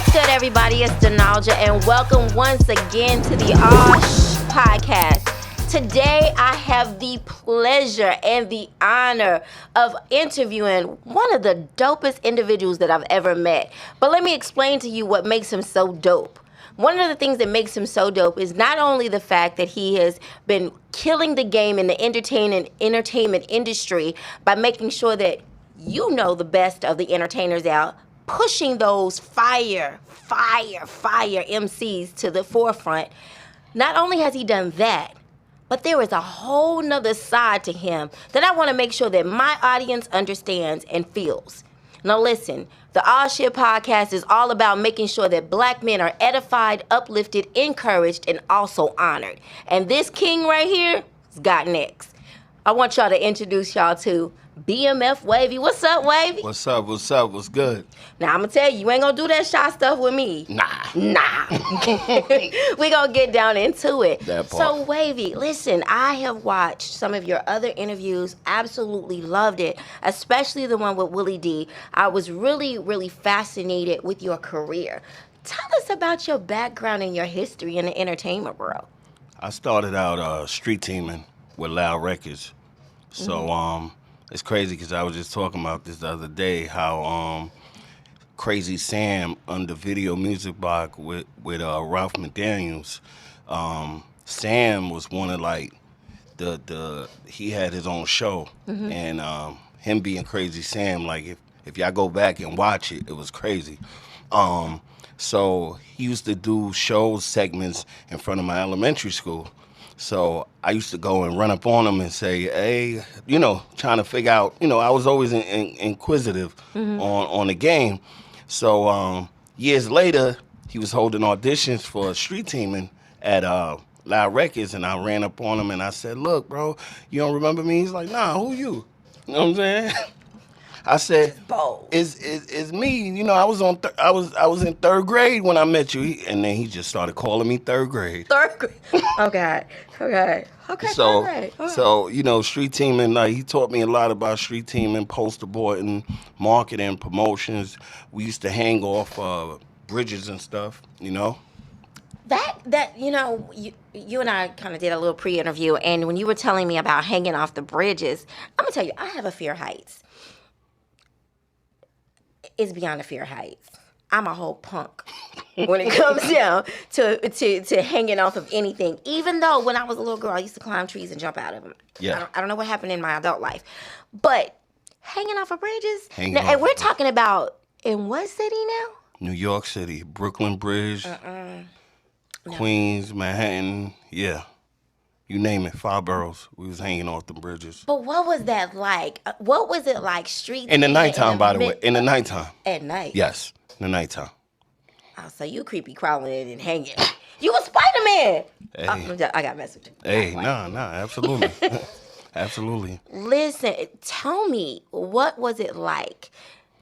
What's good, everybody? It's Donalja, and welcome once again to the Aww Shhh Podcast. Today, I have the pleasure and the honor of interviewing one of the dopest individuals that I've ever met. But let me explain to you what makes him so dope. One of the things that makes him so dope is not only the fact that he has been killing the game in the entertainment industry by making sure that you know the best of the entertainers out, pushing those fire MCs to the forefront. Not only has he done that, but there is a whole nother side to him that I want to make sure that my audience understands and feels. Now listen, the Aww Shhh Podcast is all about making sure that black men are edified, uplifted, encouraged, and also honored. And this king right here has got next. I want y'all to introduce y'all to BMF Wavy. What's up, Wavy? What's up? What's good? Now, I'm going to tell you ain't going to do that shot stuff with me. Nah. We going to get down into it. That part. So, Wavy, listen, I have watched some of your other interviews, absolutely loved it, especially the one with Willie D. I was really, really fascinated with your career. Tell us about your background and your history in the entertainment world. I started out street teaming with Loud Records. So, it's crazy because I was just talking about this the other day, how Crazy Sam on the video music block with Ralph McDaniels. Sam was one of like he had his own show, and him being Crazy Sam, like if y'all go back and watch it, it was crazy. So he used to do segments in front of my elementary school. So I used to go and run up on him and say, hey, trying to figure out, I was always inquisitive on the game. So years later, he was holding auditions for street teaming at Loud Records, and I ran up on him and I said, look, bro, you don't remember me? He's like, nah, who you? You know what I'm saying? I said, it's me. I was in third grade when I met you, and then he just started calling me third grade. Third grade. Okay. So street teaming. Like he taught me a lot about street teaming, poster boarding, marketing, promotions. We used to hang off bridges and stuff. That you and I kind of did a little pre-interview, and when you were telling me about hanging off the bridges, I'm gonna tell you, I have a fear of heights. It's beyond a fear of heights. I'm a whole punk when it comes down to hanging off of anything. Even though when I was a little girl, I used to climb trees and jump out of them. Yeah. I don't know what happened in my adult life. But hanging off of bridges? And we're talking about in what city now? New York City, Brooklyn Bridge, Queens, Manhattan, yeah. You name it, 5 boroughs. We was hanging off the bridges. But what was that like? What was it like street? In the nighttime, by the way. In the nighttime. At night? Yes, in the nighttime. Oh, so you creepy crawling in and hanging. You a Spider-Man. Hey. I got a message. Hey, nah, absolutely. Absolutely. Listen, tell me, what was it like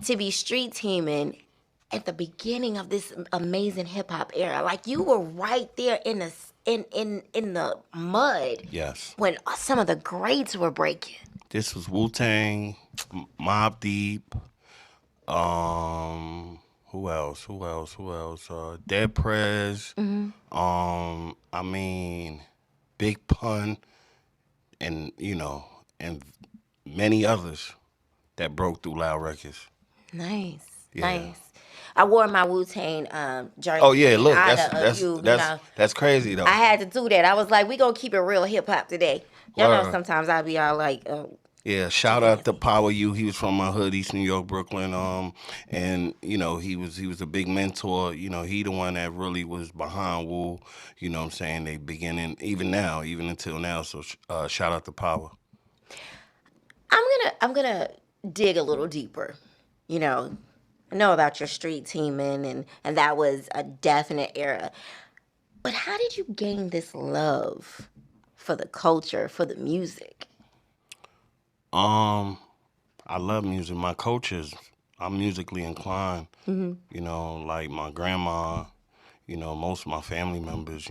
to be street teaming at the beginning of this amazing hip-hop era? Like, you were right there in the mud. Yes. When some of the greats were breaking. This was Wu-Tang, Mobb Deep, who else? Dead Prez, Big Pun, and many others that broke through Loud Records. Nice. Yeah. Nice. I wore my Wu-Tang jersey. Oh yeah, look, that's crazy though. I had to do that. I was like, we gonna keep it real hip hop today. Y'all know sometimes I be all like, yeah, shout out to Power U. He was from my hood, East New York, Brooklyn. And he was a big mentor. He the one that really was behind Wu. You know what I'm saying? They beginning even until now. So shout out to Power. I'm gonna dig a little deeper. I know about your street teaming, and that was a definite era. But how did you gain this love for the culture, for the music? I love music. My coaches, I'm musically inclined. Like my grandma, most of my family members,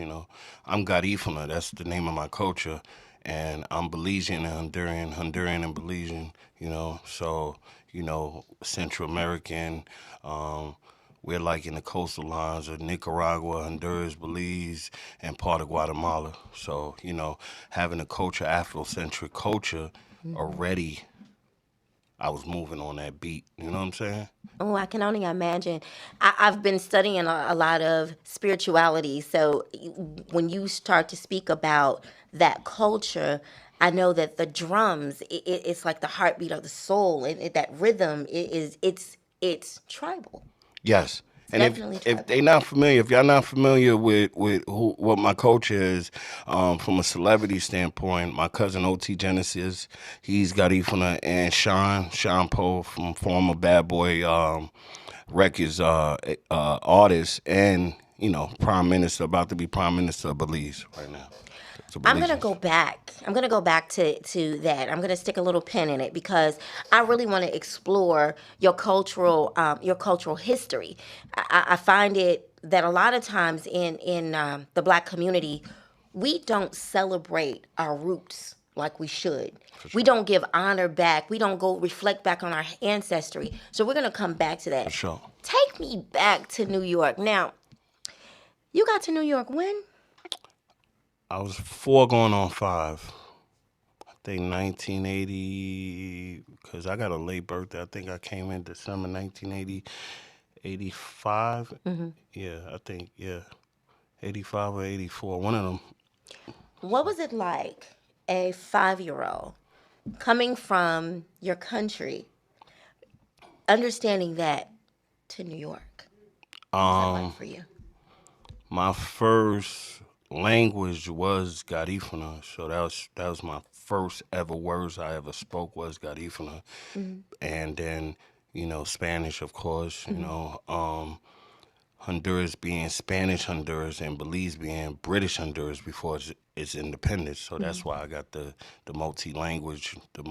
I'm Garifuna, that's the name of my culture. And I'm Belizean and Honduran and Belizean, so, Central American. we're like in the coastal lines of Nicaragua, Honduras, Belize, and part of Guatemala. So, having a culture, Afrocentric culture, already, I was moving on that beat. You know what I'm saying? Oh, I can only imagine. I've been studying a lot of spirituality. So when you start to speak about that culture, I know that the drums, it's like the heartbeat of the soul, and that rhythm it's tribal. Yes. It's And if definitely if tribal. they not familiar, if y'all not familiar with what my culture is, from a celebrity standpoint, my cousin OT Genesis, he's got Ifuna, and Sean Poe from former Bad Boy Records artist, and Prime Minister, about to be Prime Minister of Belize right now. So I'm gonna Belizeans. go back. I'm gonna go back to that. I'm gonna stick a little pin in it because I really want to explore your cultural history. I find it that a lot of times in the Black community, we don't celebrate our roots like we should. We don't give honor back. We don't go reflect back on our ancestry. So we're gonna come back to For that. sure. Take me back to New York. Now, you got to New York when? I was 4 going on 5. I think 1980, because I got a late birthday. I think I came in December 1980, 85. Yeah, I think, yeah, 85 or 84, one of them. What was it like, a 5-year old coming from your country, understanding that to New York? What was that like Um, for you? my first language was Garifuna, so that was my first ever words I ever spoke was Garifuna, and then Spanish, of course. Honduras being Spanish Honduras and Belize being British Honduras before its independence. So that's why I got the multi-language, the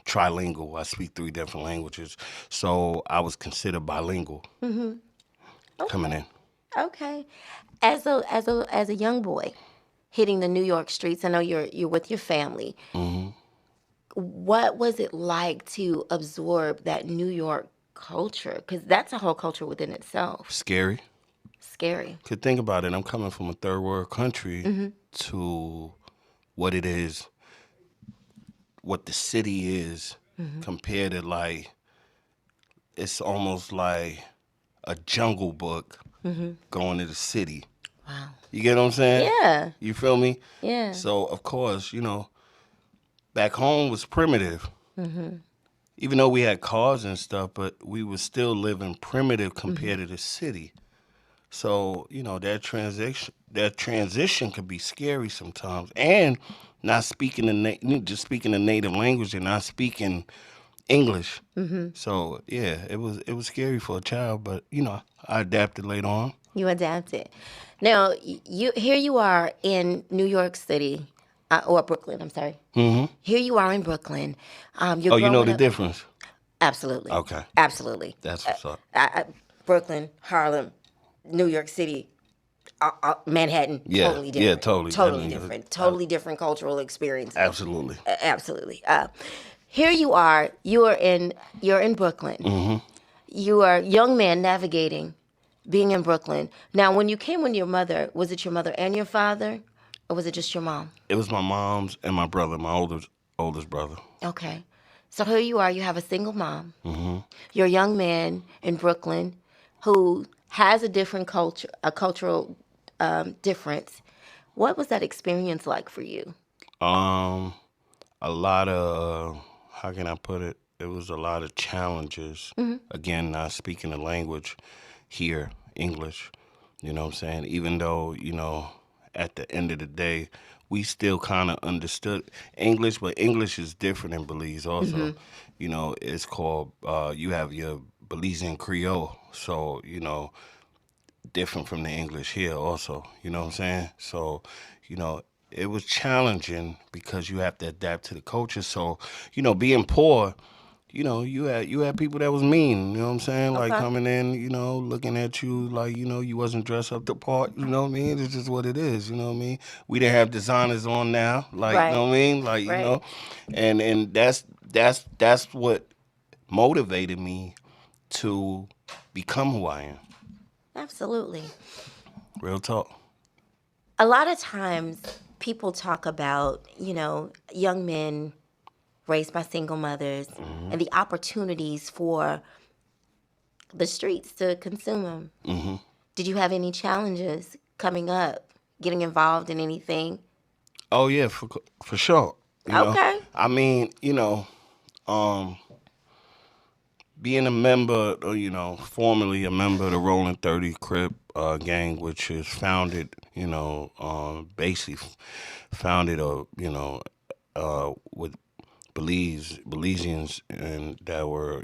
trilingual. I speak 3 different languages. So I was considered bilingual coming Okay, in. okay. As a young boy, hitting the New York streets. I know you're with your family. What was it like to absorb that New York culture? Because that's a whole culture within itself. Scary. Scary. Could think about it. I'm coming from a third world country to what it is, what the city is, compared to like, it's almost like a jungle book going to the city. Wow. You get what I'm saying? Yeah. You feel me? Yeah. So, of course, back home was primitive. Even though we had cars and stuff, but we were still living primitive compared to the city. So, that transition could be scary sometimes. And not speaking just speaking the native language and not speaking English. So, yeah, it was scary for a child, but I adapted later on. You adapted. Now, here you are in New York City, or Brooklyn. I'm sorry. Here you are in Brooklyn. You're Oh, you know growing the up. difference? Absolutely. Okay. Absolutely. That's what's up. Brooklyn, Harlem, New York City, Manhattan. Yeah, Totally yeah, different. totally. I Totally mean, different. Totally different cultural experiences. absolutely. Absolutely. Here you are. You're in Brooklyn. You are a young man navigating, being in Brooklyn. Now, when you came with your mother, was it your mother and your father, or was it just your mom? It was my mom's and my brother, my oldest brother. Okay. So here you are. You have a single mom. You're a young man in Brooklyn who has a different culture, a cultural difference. What was that experience like for you? Um, a lot of how can I put it? It was a lot of challenges. Again, not speaking the language here, English. You know what I'm saying? Even though, at the end of the day, we still kind of understood English, but English is different in Belize also. It's called, you have your Belizean Creole. So, different from the English here also. You know what I'm saying? So, you know, it was challenging because you have to adapt to the culture. So, being poor, you had people that was mean, you know what I'm saying? Like Okay. coming in, looking at you like, you wasn't dressed up the part, you know what I mean? It's just what it is, you know what I mean? We didn't have designers on now, like, you know Right. what I mean? Like, Right. and that's what motivated me to become who I am. Absolutely. Real talk. A lot of times people talk about, young men raised by single mothers and the opportunities for the streets to consume them. Mm-hmm. Did you have any challenges coming up, getting involved in anything? Oh yeah, for sure. Okay. I mean, being a member, or, formerly a member of the Rolling 30 Crip gang, which is founded, basically founded, with Belizeans and that were,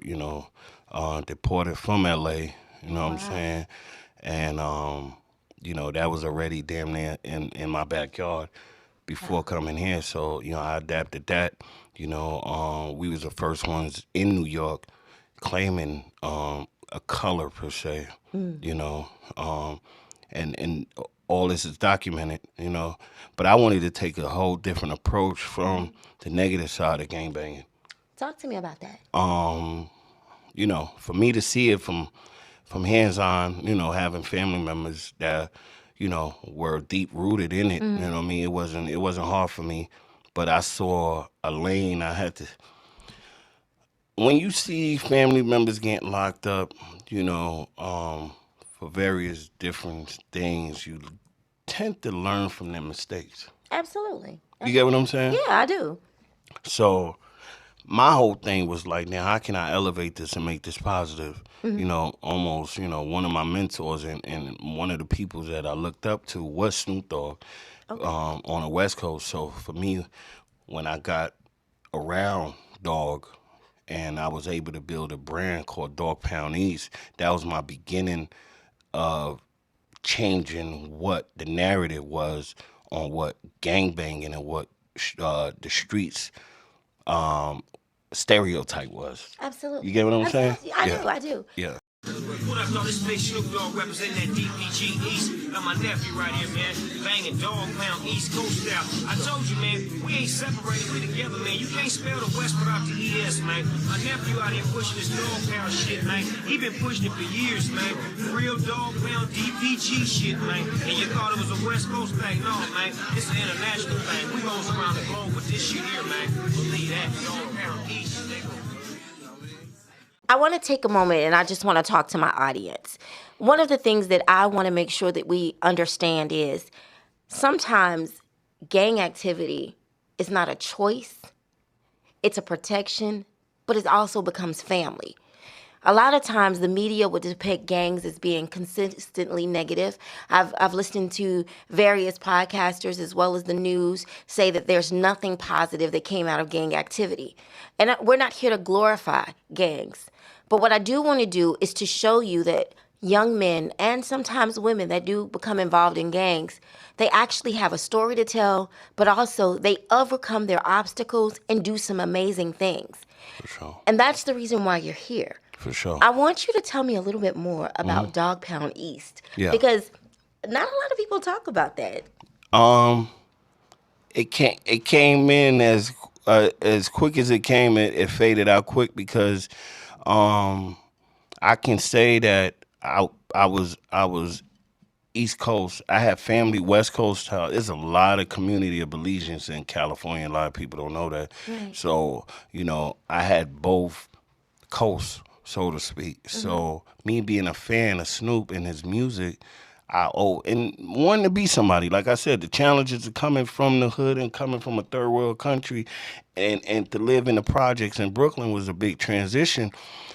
deported from LA, you know what I'm saying? And, that was already damn near in my backyard before coming here. So, I adapted that. We was the first ones in New York claiming a color per se, and all this is documented. But I wanted to take a whole different approach from the negative side of gangbanging. Talk to me about that. For me to see it from hands-on, having family members that, were deep rooted in it. You know what I mean? It wasn't hard for me, but I saw a lane I had to. When you see family members getting locked up, for various different things, you tend to learn from their mistakes. Absolutely. You get what I'm saying? Yeah, I do. So my whole thing was like, now how can I elevate this and make this positive? Almost, one of my mentors and one of the people that I looked up to was Snoop Dogg on the West Coast. So for me, when I got around Dogg and I was able to build a brand called Dogg Pound East, that was my beginning of changing what the narrative was on what gangbanging and what the streets stereotype was. Absolutely. You get what I'm saying? I do. Yeah. What up, though? This big Snoop Dogg representing that DPG East. And my nephew right here, man. Banging Dogg Pound East Coast style. I told you, man, we ain't separated, we together, man. You can't spell the West without the ES, man. My nephew out here pushing this Dogg Pound shit, man. He been pushing it for years, man. Real Dogg Pound DPG shit, man. And you thought it was a West Coast thing. No, man. It's an international thing. We goes around the globe with this shit here, man. Believe that. Dogg Pound East, nigga. I want to take a moment and I just want to talk to my audience. One of the things that I want to make sure that we understand is sometimes gang activity is not a choice, it's a protection, but it also becomes family. A lot of times the media would depict gangs as being consistently negative. I've listened to various podcasters as well as the news say that there's nothing positive that came out of gang activity. And we're not here to glorify gangs. But what I do want to do is to show you that young men and sometimes women that do become involved in gangs, they actually have a story to tell, but also they overcome their obstacles and do some amazing things. For sure. And that's the reason why you're here. For sure. I want you to tell me a little bit more about Dogg Pound East. Yeah. Because not a lot of people talk about that. It came in as quick as it came. It faded out quick because I can say that I was East Coast. I have family West Coast. There's a lot of community of Belizeans in California. A lot of people don't know that. Right. So I had both coasts, so to speak. Mm-hmm. So me being a fan of Snoop and his music, and wanting to be somebody. Like I said, the challenges of coming from the hood and coming from a third world country and to live in the projects in Brooklyn was a big transition.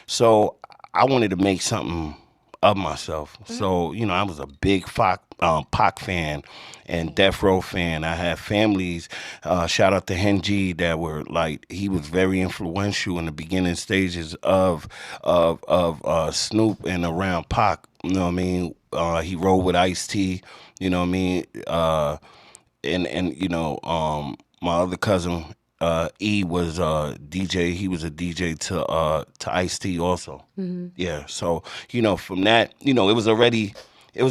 So I wanted to make something of myself. Mm-hmm. So, I was a big Pac fan and Death Row fan. I had families, shout out to Henji, that were like, he was very influential in the beginning stages of Snoop and around Pac. You know what I mean? He rode with Ice-T, you know what I mean? My other cousin, E was DJ. He was a DJ to Ice-T also. Mm-hmm. Yeah. So from that, it was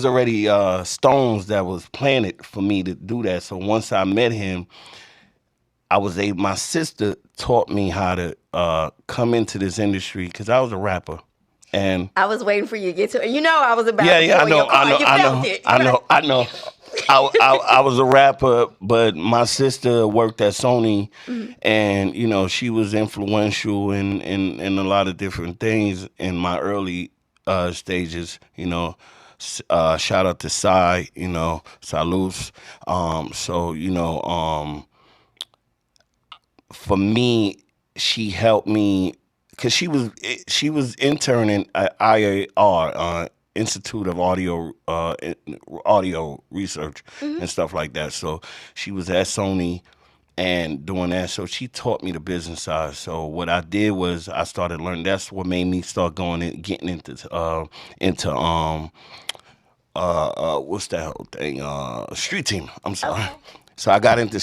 already stones that was planted for me to do that. So once I met him, my sister taught me how to come into this industry because I was a rapper. And I was waiting for you to get to it. You know I was about yeah, to yeah, pull your car. You felt it. I know. I was a rapper, but my sister worked at Sony, and you know she was influential in a lot of different things in my early stages. You know, shout out to Sai. You know, salutes. So you know, for me, she helped me because she was interning at IAR, Institute of Audio Research and stuff like that. So she was at Sony and doing that. So she taught me the business side. So what I did was I started learning. That's what made me start going and getting into what's that whole thing? Street team. I'm sorry. Okay. So I got into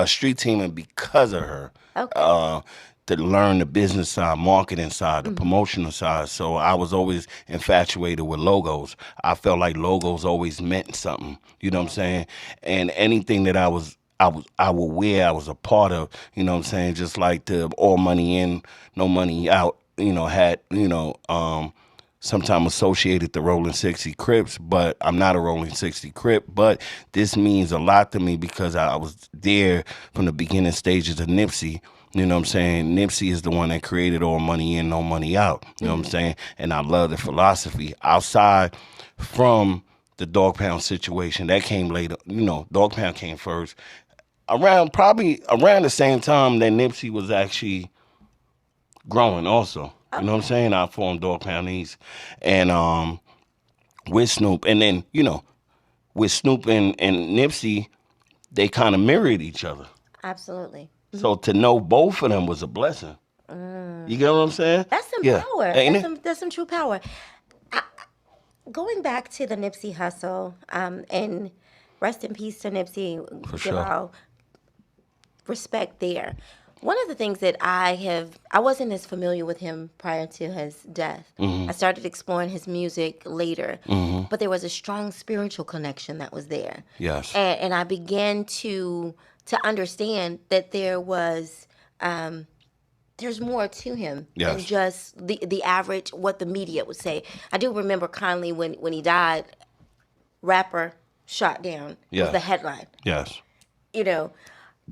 street teaming because of her. Okay. To learn the business side, marketing side, the promotional side. So I was always infatuated with logos. I felt like logos always meant something. You know what I'm saying? And anything that I would wear, I was a part of. You know what I'm saying? Just like the all money in, no money out. You know, had sometimes associated the Rolling 60 Crips, but I'm not a Rolling 60 Crip. But this means a lot to me because I was there from the beginning stages of Nipsey. You know what I'm saying? Nipsey is the one that created all money in, no money out. You know what I'm saying? And I love the philosophy. Outside from the Dogg Pound situation, that came later. You know, Dogg Pound came first. Probably around the same time that Nipsey was actually growing also. You know what I'm saying? I formed Dogg Pound East. And with Snoop. And then, you know, with Snoop and Nipsey, they kind of mirrored each other. Absolutely. So to know both of them was a blessing. You get what I'm saying? That's some Yeah. power. Ain't That's some true power. Going back to the Nipsey Hussle, and rest in peace to Nipsey. For Give sure. our respect there. One of the things that I wasn't as familiar with him prior to his death. I started exploring his music later, but there was a strong spiritual connection that was there. Yes. And I began to understand that there was there's more to him than Yes. just the average what the media would say. I do remember kindly when he died, rapper shot down was Yes. the headline. Yes. You know,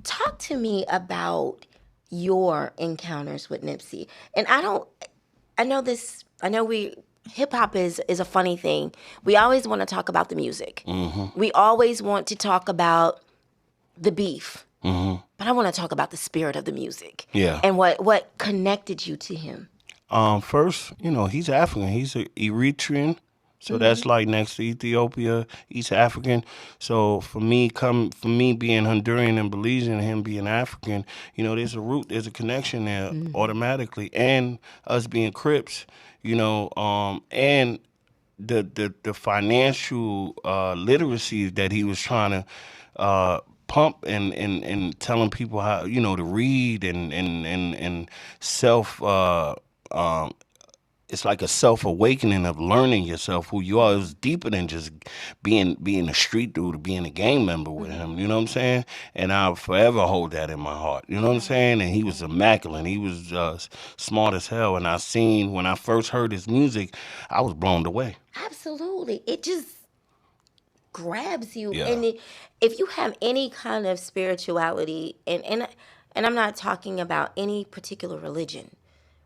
talk to me about your encounters with Nipsey. And I know hip hop is a funny thing. We always want to talk about the music. We always want to talk about the beef. But I want to talk about the spirit of the music. Yeah. And what connected you to him. First, you know, he's African. He's a Eritrean. So that's like next to Ethiopia, East African. So for me being Honduran and Belizean and him being African, you know, there's a root, there's a connection there automatically. And us being Crips, you know, and the financial literacy that he was trying to pump and telling people how, you know, to read and self it's like a self-awakening of learning yourself who you are. It was deeper than just being a street dude or being a gang member with him. You know what I'm saying? And I'll forever hold that in my heart. You know what I'm saying? And he was immaculate. He was smart as hell. And when I first heard his music, I was blown away. Absolutely. It just grabs you. Yeah. And if you have any kind of spirituality, and I'm not talking about any particular religion.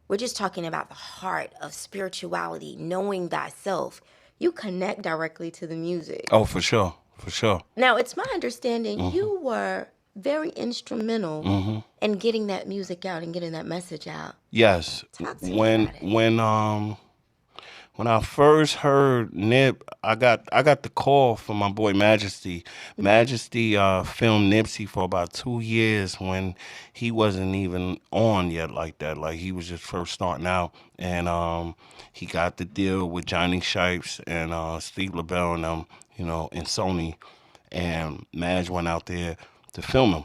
We're just talking about the heart of spirituality, knowing thyself. You connect directly to the music. Oh, for sure. For sure. Now, it's my understanding you were very instrumental in getting that music out and getting that message out. Yes. Talk to me about it. When I first heard Nip, I got the call from my boy Majesty. Majesty filmed Nipsey for about 2 years when he wasn't even on yet like that. Like he was just first starting out, and he got the deal with Johnny Shipes and Steve LaBelle and them, you know, and Sony, and Madge went out there to film him.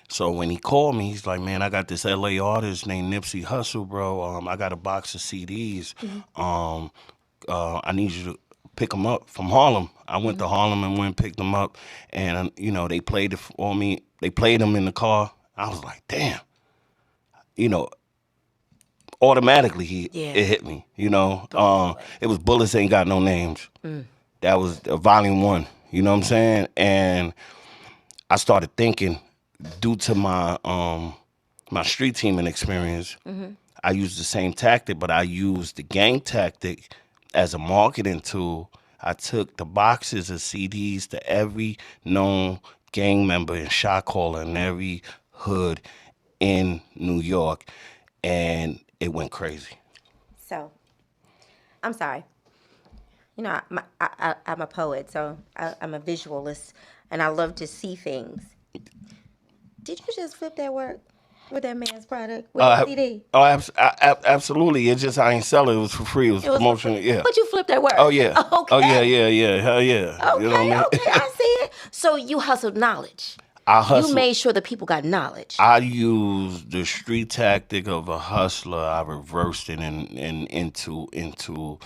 So when he called me, he's like, man, I got this LA artist named Nipsey Hussle, bro. I got a box of CDs. I need you to pick them up from Harlem. I went to Harlem and went and picked them up. And, you know, they played it for me. They played them in the car. I was like, damn. You know, automatically Yeah. it hit me. You know, it was Bullets Ain't Got No Names. That was volume 1. You know what I'm saying? And I started thinking, due to my my street teaming experience, I used the same tactic, but I used the gang tactic as a marketing tool. I took the boxes of CDs to every known gang member and shot caller in every hood in New York, and it went crazy. So, I'm sorry. You know, I'm a poet, so I'm a visualist, and I love to see things. Did you just flip that work with that man's product with the CD? Absolutely. It's just I ain't sell it. It was for free. It was promotion. Yeah. But you flipped that work. Oh yeah. Okay. Oh yeah. Hell yeah. Okay, You know what I mean? okay, I see it. So you hustled knowledge. I hustled. You made sure the people got knowledge. I used the street tactic of a hustler. I reversed it into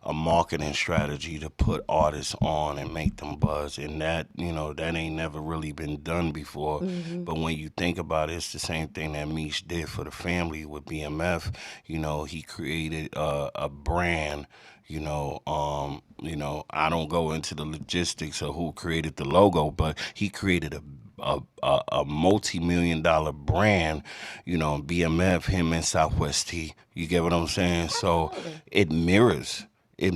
a marketing strategy to put artists on and make them buzz. And that, that ain't never really been done before. But when you think about it, it's the same thing that Meech did for the family with BMF. He created a brand. I don't go into the logistics of who created the logo, but he created a multi-million-dollar brand, BMF, him and Southwest T. You get what I'm saying? So it mirrors, you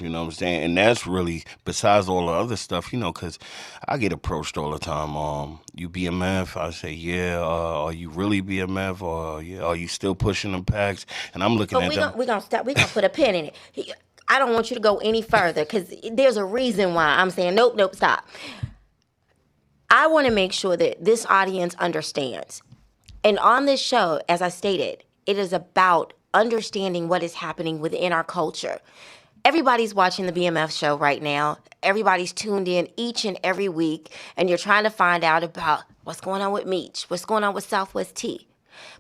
know what I'm saying? And that's really, besides all the other stuff, because I get approached all the time, you BMF? I say, yeah, are you really BMF? Or yeah, are you still pushing them packs? And I'm looking at them. We're going to stop. We're going to put a pin in it. I don't want you to go any further because there's a reason why I'm saying, nope, stop. I want to make sure that this audience understands. And on this show, as I stated, it is about understanding what is happening within our culture. Everybody's watching the BMF show right now. Everybody's tuned in each and every week, and you're trying to find out about what's going on with Meech, what's going on with Southwest T.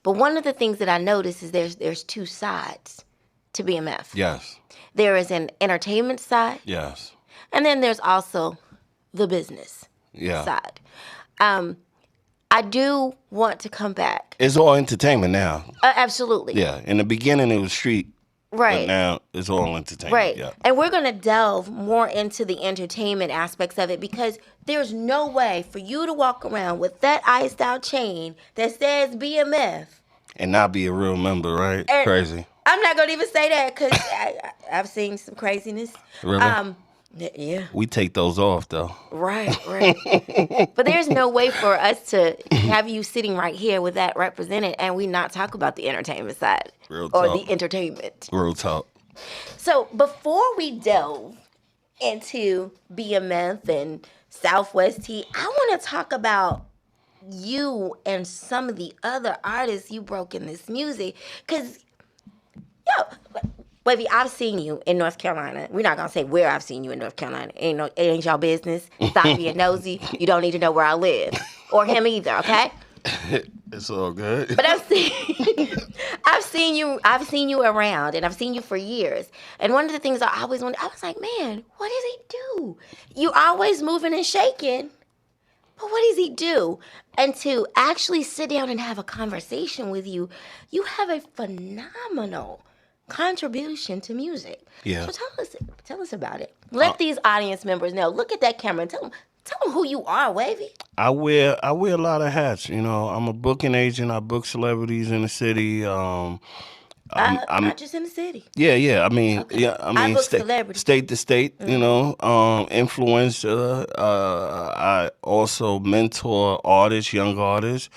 But one of the things that I notice is there's two sides to BMF. Yes. There is an entertainment side. Yes. And then there's also the business side. I do want to come back. It's all entertainment now. Absolutely. Yeah. In the beginning, it was street. Right. But now it's all entertainment. Right. Yeah. And we're going to delve more into the entertainment aspects of it because there's no way for you to walk around with that iced out chain that says BMF. And not be a real member, right? And crazy. I'm not going to even say that because I've seen some craziness. Really? Yeah. We take those off, though. Right. But there's no way for us to have you sitting right here with that represented and we not talk about the entertainment side. Real or talk. The entertainment. Real talk. So before we delve into BMF and Southwest T, I want to talk about you and some of the other artists you broke in this music. Because, Wavy, I've seen you in North Carolina. We're not going to say where I've seen you in North Carolina. It ain't y'all business. Stop being nosy. You don't need to know where I live. Or him either, okay? It's all good. But I've seen you around, and I've seen you for years. And one of the things I always wondered, I was like, man, what does he do? You always moving and shaking, but what does he do? And to actually sit down and have a conversation with you, you have a phenomenal contribution to music. Yeah. So tell us about it. Let these audience members know. Look at that camera and tell them who you are, Wavy. I wear a lot of hats. I'm a booking agent. I book celebrities in the city. I'm not just in the city. Yeah. I mean, okay. I book celebrities. State to state. Influencer. I also mentor artists, young artists.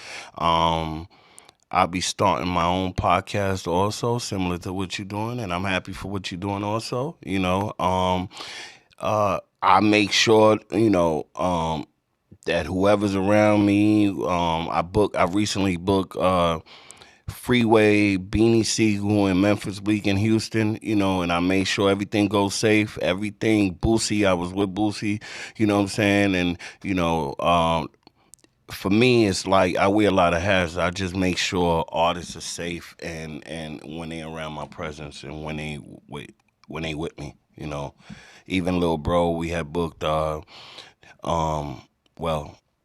I'll be starting my own podcast also, similar to what you're doing, and I'm happy for what you're doing also. I make sure, that whoever's around me, I recently booked Freeway, Beanie Siegel, and Memphis Bleak in Houston, and I made sure everything goes safe, everything. Boosie, I was with Boosie, you know what I'm saying? And, for me, it's like I wear a lot of hats. I just make sure artists are safe and when they around my presence and when they with me, Even Lil Bro, we had booked,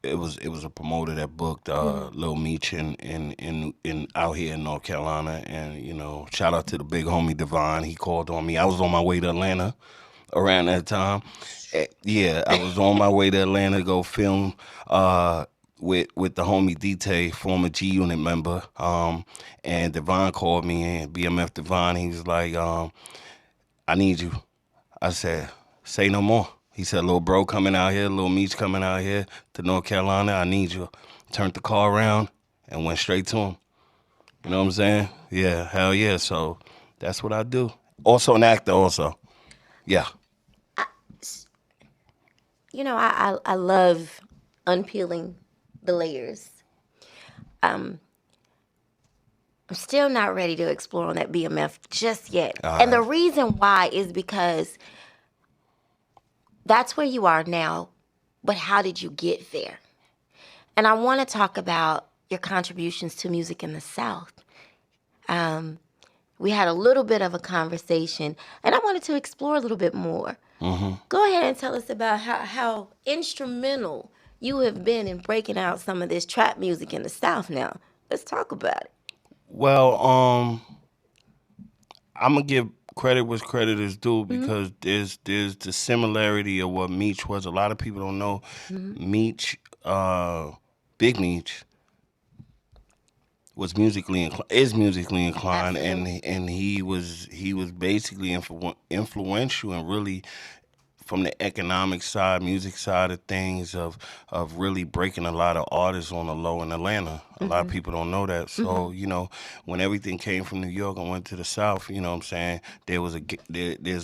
it was a promoter that booked Lil Meech in out here in North Carolina, and shout out to the big homie Devon. He called on me. I was on my way to Atlanta around that time. Yeah, I was on my way to Atlanta to go film with the homie DT, former G Unit member. And Devon called me, and BMF Devon. He was like, "I need you." I said, "Say no more." He said, "Little bro coming out here, little Meech coming out here to North Carolina. I need you." Turned the car around and went straight to him. You know what I'm saying? Yeah, hell yeah. So that's what I do. Also an actor, also. Yeah. I love unpeeling the layers. I'm still not ready to explore on that BMF just yet. And the reason why is because that's where you are now, but how did you get there? And I want to talk about your contributions to music in the South. We had a little bit of a conversation, and I wanted to explore a little bit more. Mm-hmm. Go ahead and tell us about how instrumental you have been in breaking out some of this trap music in the South now. Let's talk about it. Well, I'm gonna give credit where credit is due because there's the similarity of what Meech was. A lot of people don't know Meech, Big Meech, was musically inclined, and he was basically influential and really from the economic side, music side of things, of really breaking a lot of artists on the low in Atlanta. A lot of people don't know that. So, when everything came from New York and went to the South, you know what I'm saying, there's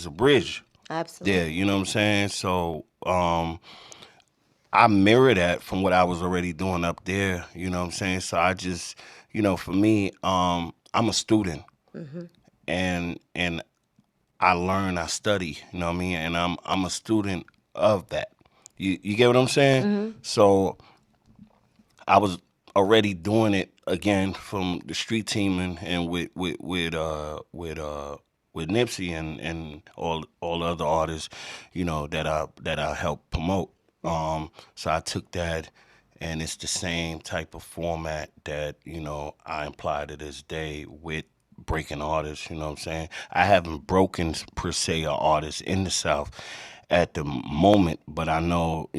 a bridge. Absolutely. Yeah, you know what I'm saying? So, I mirror that from what I was already doing up there, you know what I'm saying? So I just, for me, I'm a student. And I learn, I study, you know what I mean? And I'm a student of that. You get what I'm saying? So I was already doing it again from the street team and with Nipsey and all the other artists, that I helped promote. So I took that, and it's the same type of format that I apply to this day with breaking artists. You know what I'm saying? I haven't broken per se an artist in the South at the moment, but I know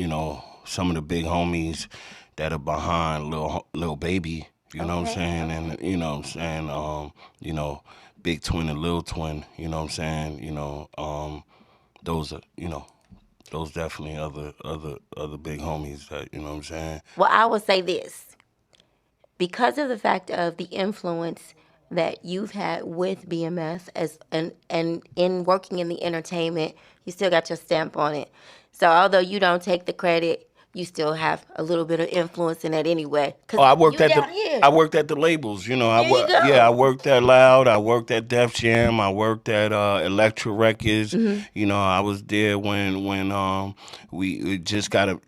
some of the big homies that are behind Lil Baby. You know what I'm saying? And what I'm saying, Big Twin and Lil Twin. You know what I'm saying? Those are those definitely other big homies that you know what I'm saying. Well, I will say this. Because of the fact of the influence that you've had with BMS and in working in the entertainment, you still got your stamp on it. So although you don't take the credit, you still have a little bit of influence in that anyway. I worked at the labels. I worked at Loud. I worked at Def Jam. I worked at Elektra Records. I was there when we just gotta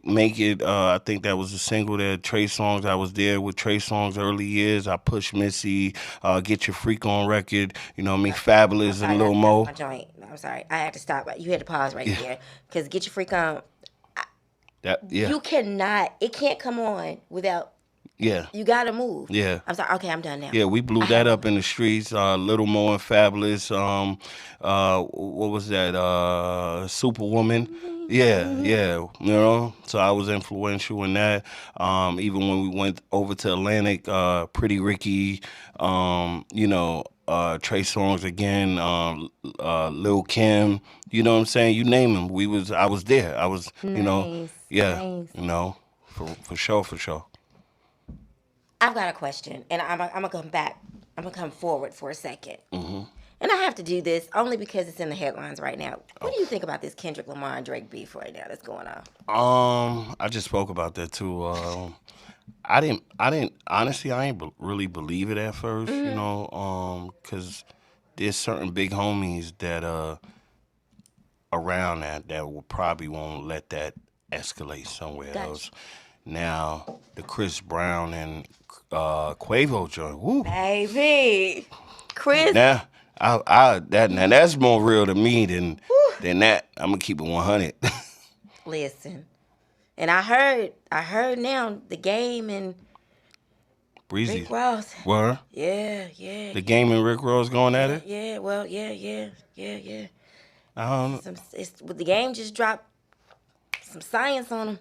make it. I think that was a single that Trey Songz. I was there with Trey Songz early years. I pushed Missy, Get Your Freak On record. You know what I mean? Fabulous and Lil Mo. My joint. I'm sorry, I had to stop. You had to pause right there because Get Your Freak On. You cannot. It can't come on without. Yeah. You gotta move. Yeah. I'm sorry. Okay, I'm done now. Yeah, we blew that up in the streets. Little Mo and Fabulous. What was that? Superwoman. Yeah. So I was influential in that. Even when we went over to Atlantic, Pretty Ricky. Trey Songz again. Lil Kim. You know what I'm saying? You name them. I was there. I was. Nice. Nice. For sure. I've got a question, and I'm gonna come back. I'm gonna come forward for a second. And I have to do this only because it's in the headlines right now. What do you think about this Kendrick Lamar and Drake beef right now that's going on? I just spoke about that too. I didn't honestly. I ain't really believe it at first, because there's certain big homies that around that will probably won't let that escalate somewhere else. Now the Chris Brown and Quavo joint, woo, baby, Chris. Now that's more real to me than that. I'm gonna keep it 100. Listen, And I heard now the Game and Breezy. Rick Ross. Were? Yeah. The Game and Rick Ross going at it? Yeah. Well, yeah. I don't know. The Game just dropped some science on him.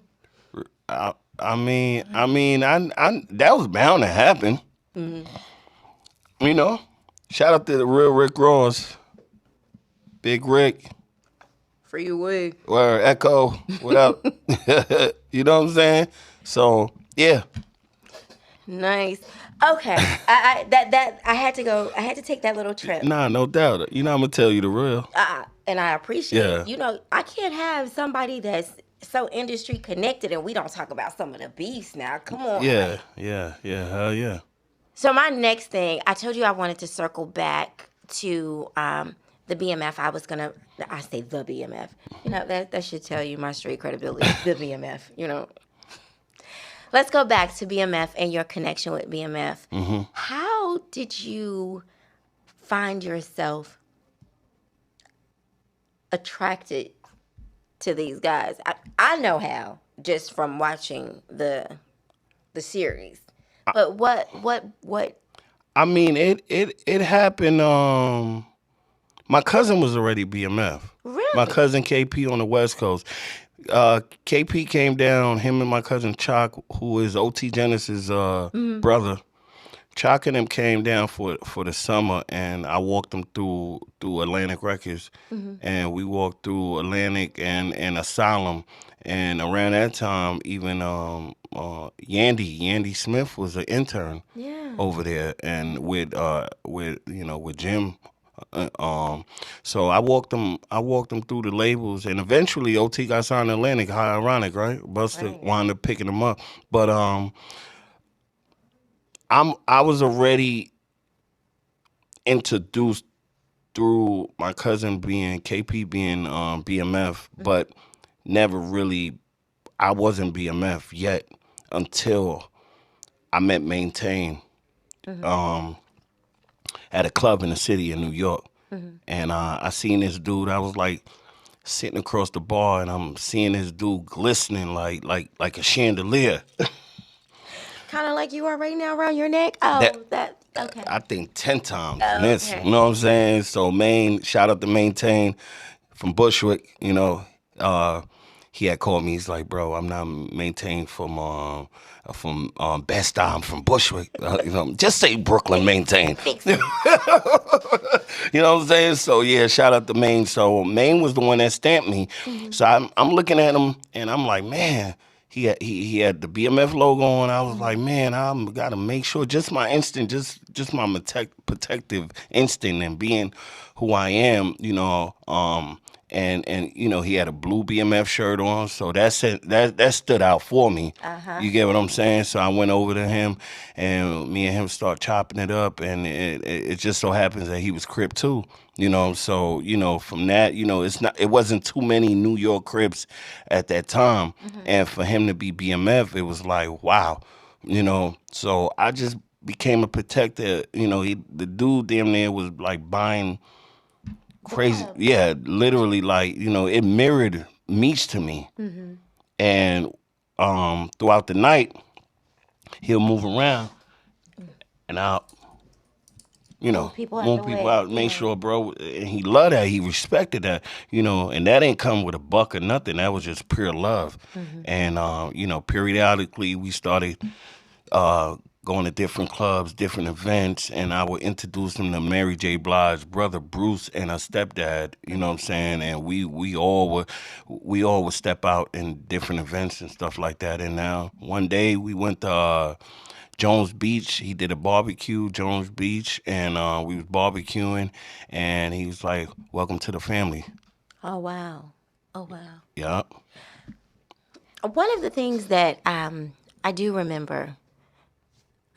I mean, that was bound to happen. You know, shout out to the real Rick Ross, Big Rick. Free away. Or Echo. What up? You know what I'm saying? So yeah. Nice. Okay. I had to go. I had to take that little trip. Nah, no doubt. You know I'm gonna tell you the real. And I appreciate it. Yeah. You know, I can't have somebody that's so industry connected and we don't talk about some of the beefs now. Come on. Yeah. Hell yeah. So my next thing, I told you I wanted to circle back to the BMF. I say the BMF. You know, that should tell you my street credibility. The BMF, you know. Let's go back to BMF and your connection with BMF. Mm-hmm. How did you find yourself attracted to these guys? I know how, just from watching the series. But what? I mean, it happened. My cousin was already BMF. Really? My cousin KP on the West Coast. KP came down. Him and my cousin Chalk, who is OT Genesis' brother. Chalk and them came down for the summer, and I walked them through Atlantic Records, and we walked through Atlantic and Asylum, and around that time, even Yandy Smith was an intern over there, and with Jim. So I walked them through the labels, and eventually OT got signed to Atlantic. How ironic, right? Buster wound up picking them up, but I was already introduced through my cousin being KP being BMF, but never really, I wasn't BMF yet until I met Maintain at a club in the city of New York. And I seen this dude. I was like sitting across the bar, and I'm seeing this dude glistening like a chandelier. Kind of like you are right now around your neck? Oh, okay. I think 10 times. Okay. You know what I'm saying? So shout out to Maintain from Bushwick, you know. He had called me. He's like, bro, I'm not Maintain from Best I'm from Bushwick. You know, just say Brooklyn Maintain. You know what I'm saying? So yeah, shout out to Maine. So Maine was the one that stamped me. So I'm looking at him, and I'm like, man. He had the BMF logo on. I was like, man, I gotta make sure. Just my instinct, just my protective instinct, and being who I am, you know. And you know, he had a blue BMF shirt on, so that stood out for me. You get what I'm saying? So I went over to him, and me and him start chopping it up, and it just so happens that he was Crip too. You know, so you know, from that, you know, it wasn't too many New York Crips at that time, and for him to be BMF, it was like, wow, you know. So I just became a protector. You know, the dude damn near was like buying crazy, yeah, literally, like, you know, it mirrored Meech to me. And throughout the night, he'll move around, and I'll, you know, move people out, make sure, bro. And he loved that. He respected that, you know, and that ain't come with a buck or nothing. That was just pure love. And, you know, periodically we started going to different clubs, different events, and I would introduce him to Mary J. Blige's brother Bruce and her stepdad, you know what I'm saying? And we all would step out in different events and stuff like that. And now one day we went to Jones Beach. He did a barbecue, Jones Beach, and we was barbecuing, and he was like, welcome to the family. Oh, wow. Yeah. One of the things that I do remember,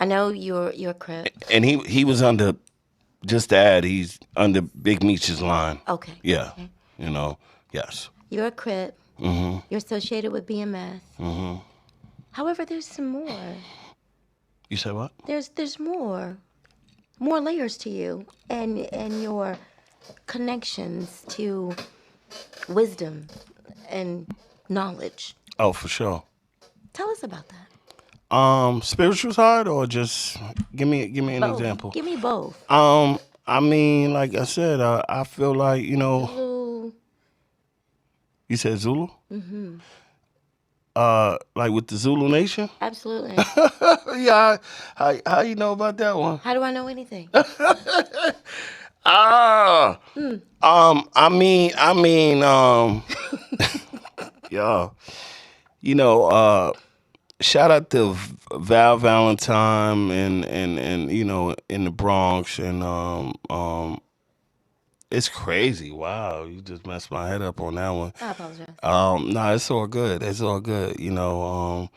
I know you're Crip. And he was under, just to add, he's under Big Meech's line. Okay. Yeah. Okay. You know, yes. You're a Crip. You're associated with BMF. However, there's some more. You said what? There's more layers to you, and your connections to wisdom and knowledge. Oh, for sure. Tell us about that. Spiritual side or just give me an Both. example. Give me both. I mean, like I said, I feel like, you know, Zulu. you said Zulu? Mm-hmm. Like with the Zulu Nation? Absolutely. Yeah, how you know about that one? How do I know anything? Yeah, you know, shout out to Val Valentine and you know in the Bronx and it's crazy. Wow, you just messed my head up on that one. I apologize. No, it's all good. It's all good. You know,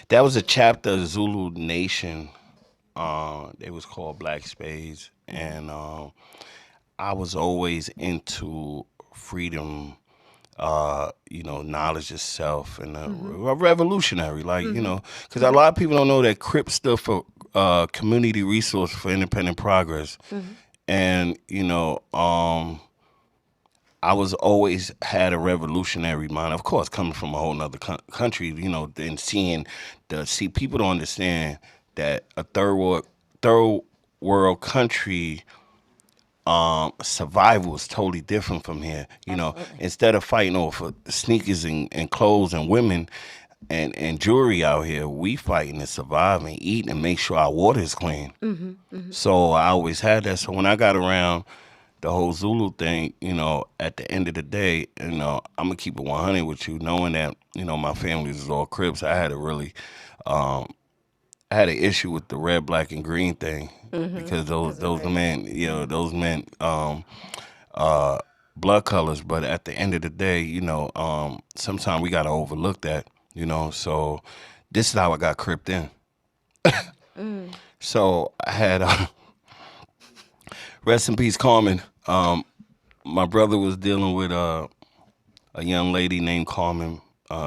that was a chapter of Zulu Nation. It was called Black Spades, and I was always into freedom. You know, knowledge of self and a revolutionary, like, you know, because a lot of people don't know that CRIP stood for Community Resource for Independent Progress. And, you know, I was always had a revolutionary mind, of course, coming from a whole nother country, you know, and see, people don't understand that a third world country survival is totally different from here. You know, instead of fighting over sneakers and clothes and women and jewelry out here, we fighting to survive and eat and make sure our water is clean. So I always had that. So when I got around the whole Zulu thing, you know, at the end of the day, you know, I'm gonna keep it 100 with you, knowing that, you know, my family is all Crips. I had an issue with the red, black, and green thing because those men, you know, those meant blood colors. But at the end of the day, you know, sometimes we gotta overlook that, you know. So this is how I got cripped in. So I had rest in peace, Carmen. My brother was dealing with a young lady named Carmen.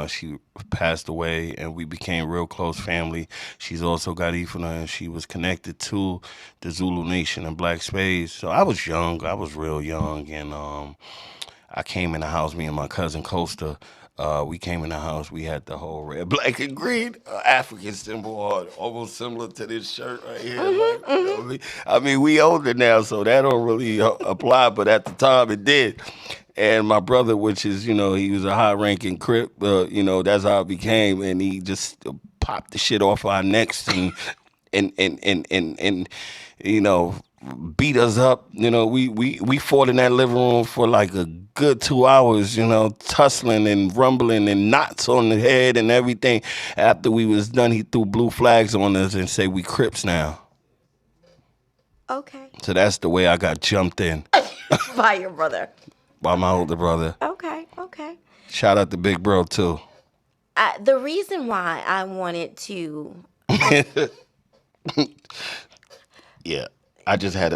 She passed away, and we became real close family. She's also got Ifana, and she was connected to the Zulu Nation and Black Spades. So I was young. I was real young, and I came in the house. Me and my cousin Costa. We came in the house. We had the whole red, black, and green African symbol on, almost similar to this shirt right here. Like, you know what I mean? I mean, we older now, so that don't really apply. But at the time, it did. And my brother, which is, you know, he was a high-ranking Crip, you know, that's how it became. And he just popped the shit off our necks and you know, beat us up. You know, we fought in that living room for like a good 2 hours, you know, tussling and rumbling and knots on the head and everything. After we was done, he threw blue flags on us and said, "We Crips now." Okay. So that's the way I got jumped in. By your brother. By my older brother. Okay. Shout out to Big Bro, too. The reason why I wanted to... Yeah. I just had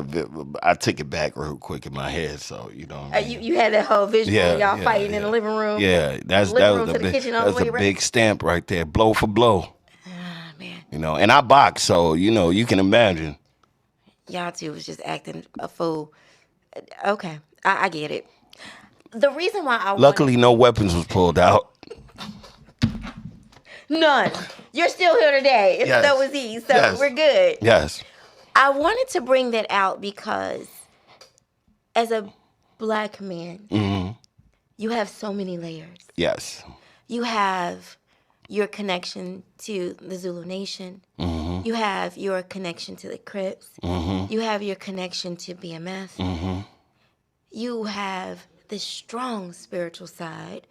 I took it back real quick in my head, so you know. What I mean? You had that whole visual, y'all fighting in the living room. Yeah, that was a big stamp right there, blow for blow. Man. You know, and I box, so you know you can imagine. Y'all two was just acting a fool. Okay, I get it. The reason why Luckily, no weapons was pulled out. None. You're still here today. And yes. So was he. So we're good. Yes. I wanted to bring that out because as a black man, you have so many layers. Yes. You have your connection to the Zulu Nation. You have your connection to the Crips. You have your connection to BMF. You have this strong spiritual side.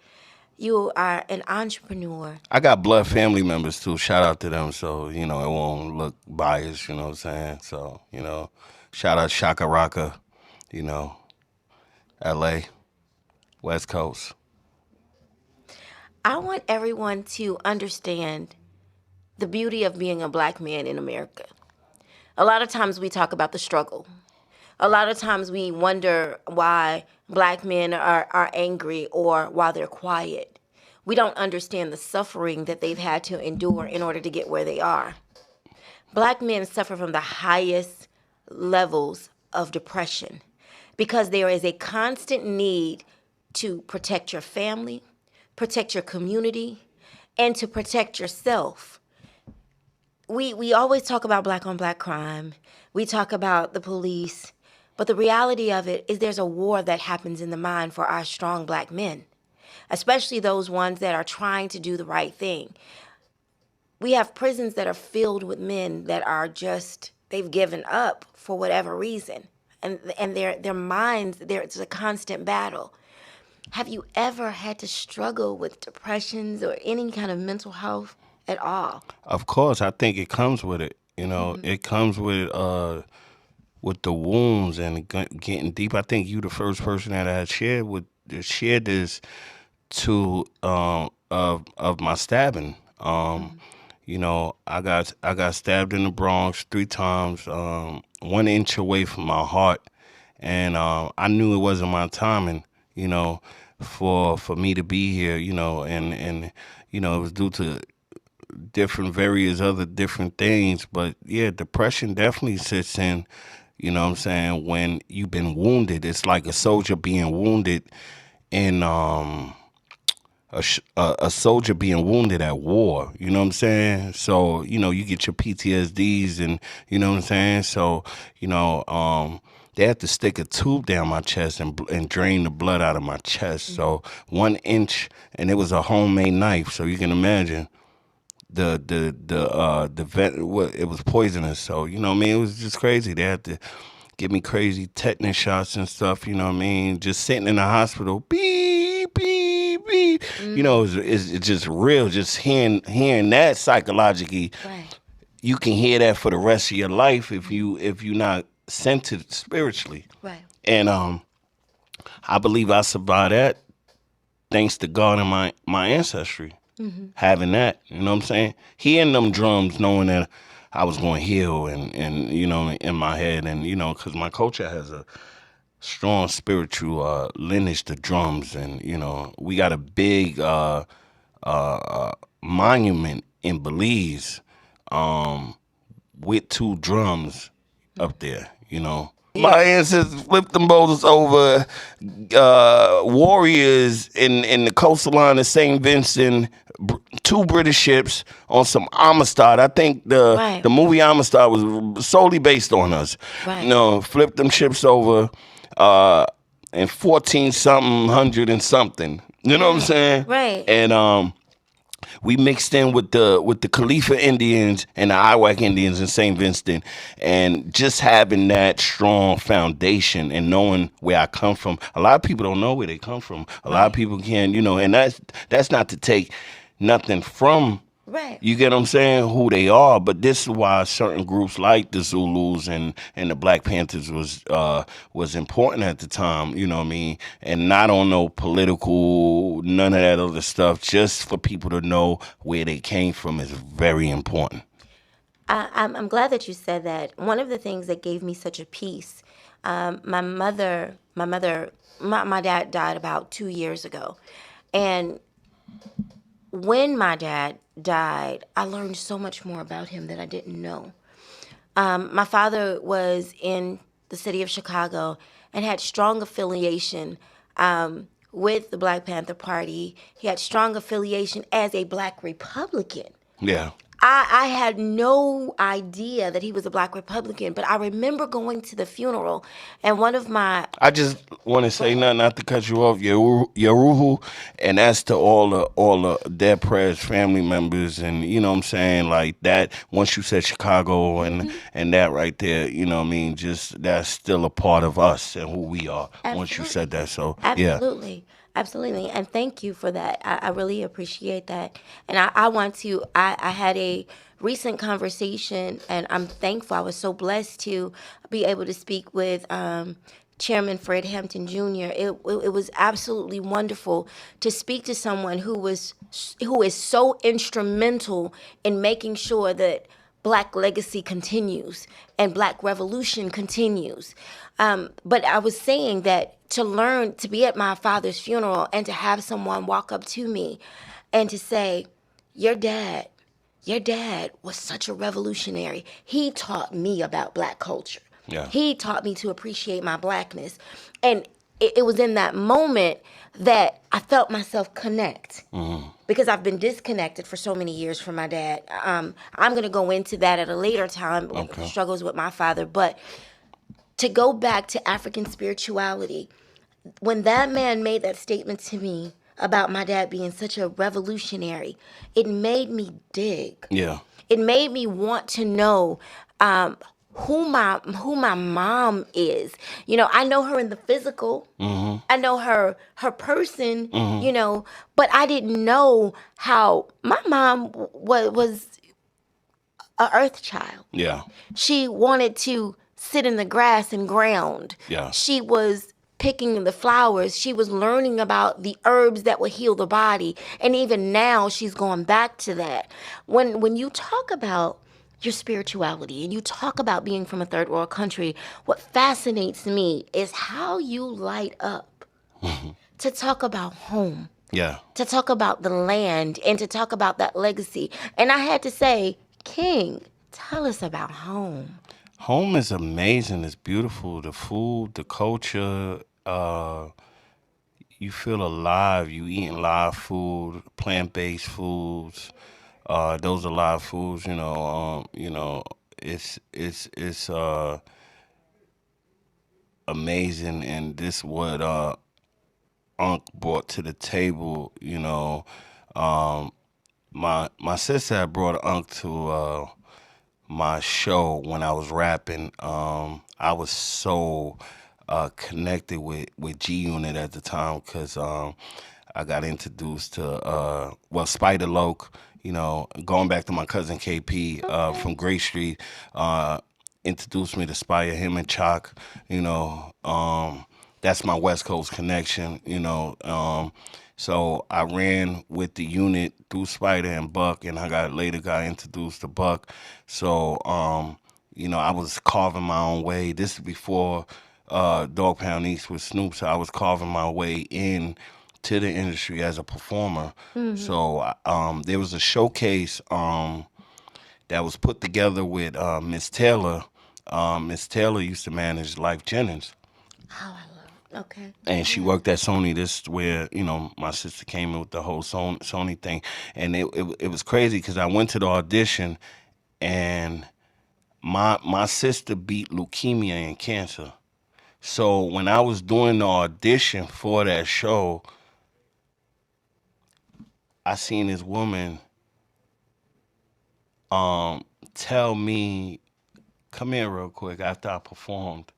You are an entrepreneur. I got blood family members too. Shout out to them, so you know it won't look biased. You know what I'm saying? So you know, shout out Shaka Raka. You know, L.A., West Coast. I want everyone to understand the beauty of being a black man in America. A lot of times we talk about the struggle. A lot of times we wonder why black men are angry or why they're quiet. We don't understand the suffering that they've had to endure in order to get where they are. Black men suffer from the highest levels of depression because there is a constant need to protect your family, protect your community, and to protect yourself. We always talk about black on black crime. We talk about the police. But the reality of it is there's a war that happens in the mind for our strong black men, especially those ones that are trying to do the right thing. We have prisons that are filled with men that are just, they've given up for whatever reason. And their minds, it's a constant battle. Have you ever had to struggle with depressions or any kind of mental health at all? Of course, I think it comes with it. You know, it comes with the wounds and getting deep. I think you the first person that I shared this to of my stabbing. You know, I got stabbed in the Bronx 3 times, 1 inch away from my heart, and I knew it wasn't my timing. You know, for me to be here. You know, and you know, it was due to various other different things. But yeah, depression definitely sits in. You know what I'm saying? When you've been wounded, it's like a soldier being wounded in a soldier being wounded at war. You know what I'm saying? So you know you get your PTSDs, and you know what I'm saying. So you know they had to stick a tube down my chest and drain the blood out of my chest. So 1 inch, and it was a homemade knife. So you can imagine the vet, it was poisonous. So you know what I mean, it was just crazy. They had to give me crazy tetanus shots and stuff. You know what I mean, just sitting in the hospital, beep beep beep. You know, it's just real. Just hearing that psychologically, Right. you can hear that for the rest of your life if you're not centered spiritually. Right. And I believe I survived that thanks to God and my ancestry. Having that, you know what I'm saying? Hearing them drums, knowing that I was going to heal, and you know, in my head, and you know, because my culture has a strong spiritual lineage to drums, and you know, we got a big monument in Belize with 2 drums up there, you know. My ancestors flipped them boulders over warriors in the coastal line of St. Vincent, 2 British ships on some Amistad. I think the movie Amistad was solely based on us. Right. You know, flipped them ships over in 14-something, 100 and something. You know what I'm saying? Right. And we mixed in with the Khalifa Indians and the Iwak Indians in St. Vincent, and just having that strong foundation and knowing where I come from. A lot of people don't know where they come from. A lot of people can, you know, and that's not to take nothing from. Right. You get what I'm saying? Who they are, but this is why certain groups like the Zulus and the Black Panthers was important at the time. You know what I mean? And not on no political, none of that other stuff. Just for people to know where they came from is very important. I'm glad that you said that. One of the things that gave me such a peace, my dad died about 2 years ago, and when my dad died, I learned so much more about him that I didn't know. My father was in the city of Chicago and had strong affiliation with the Black Panther Party. He had strong affiliation as a Black Republican. Yeah. I had no idea that he was a Black Republican, but I remember going to the funeral, and one of my... I just want to say nothing, not to cut you off, Yaruhu, and that's to all the Dead Prez family members, and you know what I'm saying, like that. Once you said Chicago and that right there, you know what I mean, just that's still a part of us and who we are. Absolutely. Once you said that, so Absolutely. yeah. Absolutely. And thank you for that. I really appreciate that. And I had a recent conversation, and I'm thankful. I was so blessed to be able to speak with Chairman Fred Hampton Jr. It was absolutely wonderful to speak to someone who is so instrumental in making sure that Black legacy continues and Black revolution continues. But I was saying that to be at my father's funeral and to have someone walk up to me and to say, your dad was such a revolutionary. He taught me about Black culture. Yeah. He taught me to appreciate my Blackness. And it was in that moment that I felt myself connect. Because I've been disconnected for so many years from my dad. I'm going to go into that at a later time, struggles with my father. But to go back to African spirituality, when that man made that statement to me about my dad being such a revolutionary, it made me dig. Yeah. It made me want to know who my mom is. You know, I know her in the physical. I know her person, you know, but I didn't know how my mom was a earth child. Yeah. She wanted to sit in the grass and ground. Yeah. She was picking the flowers. She was learning about the herbs that would heal the body. And even now she's going back to that. When you talk about your spirituality and you talk about being from a third world country, what fascinates me is how you light up to talk about home. Yeah. To talk about the land and to talk about that legacy. And I had to say, King, tell us about home. Home is amazing. It's beautiful. The food, the culture. You feel alive. You eating live food, plant-based foods. Those are live foods. It's amazing, and this what Unc brought to the table. My sister had brought Unc to my show when I was rapping. I was so connected with G Unit at the time because I got introduced to Spider Loke. Going back to my cousin KP from Gray Street, introduced me to Spire, him and Chalk. That's my West Coast connection. So I ran with the unit through Spider and Buck, and I later got introduced to Buck. So I was carving my own way. This is before Dogg Pound East with Snoop, so I was carving my way in to the industry as a performer. So there was a showcase that was put together with Miss Taylor. Miss Taylor used to manage Life Jennings. Oh, I love. Okay. And she worked at Sony. This is where my sister came in with the whole Sony thing, and it was crazy because I went to the audition, and my sister beat leukemia and cancer. So when I was doing the audition for that show, I seen this woman tell me, "Come here real quick," after I performed,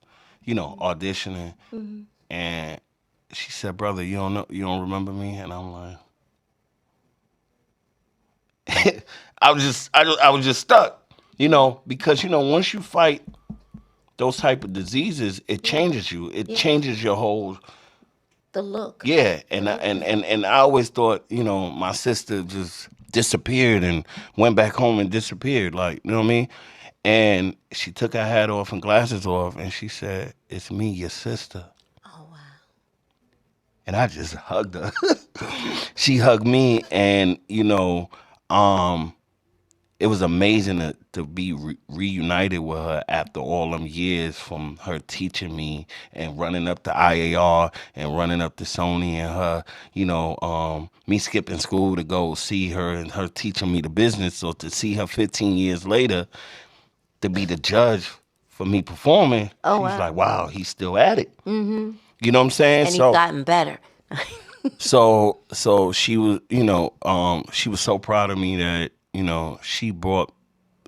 auditioning, and she said, "Brother, you don't remember me?" And I'm like, I was just stuck, because once you fight those type of diseases, it changes you. It changes your whole The look. Yeah, and I always thought, my sister just disappeared and went back home and disappeared, like, you know what I mean? And she took her hat off and glasses off, and she said, "It's me, your sister." Oh, wow. And I just hugged her. She hugged me, and it was amazing to be reunited with her after all them years from her teaching me and running up to IAR and running up to Sony and her, me skipping school to go see her and her teaching me the business. So to see her 15 years later to be the judge for me performing, she's like, wow, he's still at it. Mm-hmm. You know what I'm saying? And he's gotten better. So she was, she was so proud of me that, she brought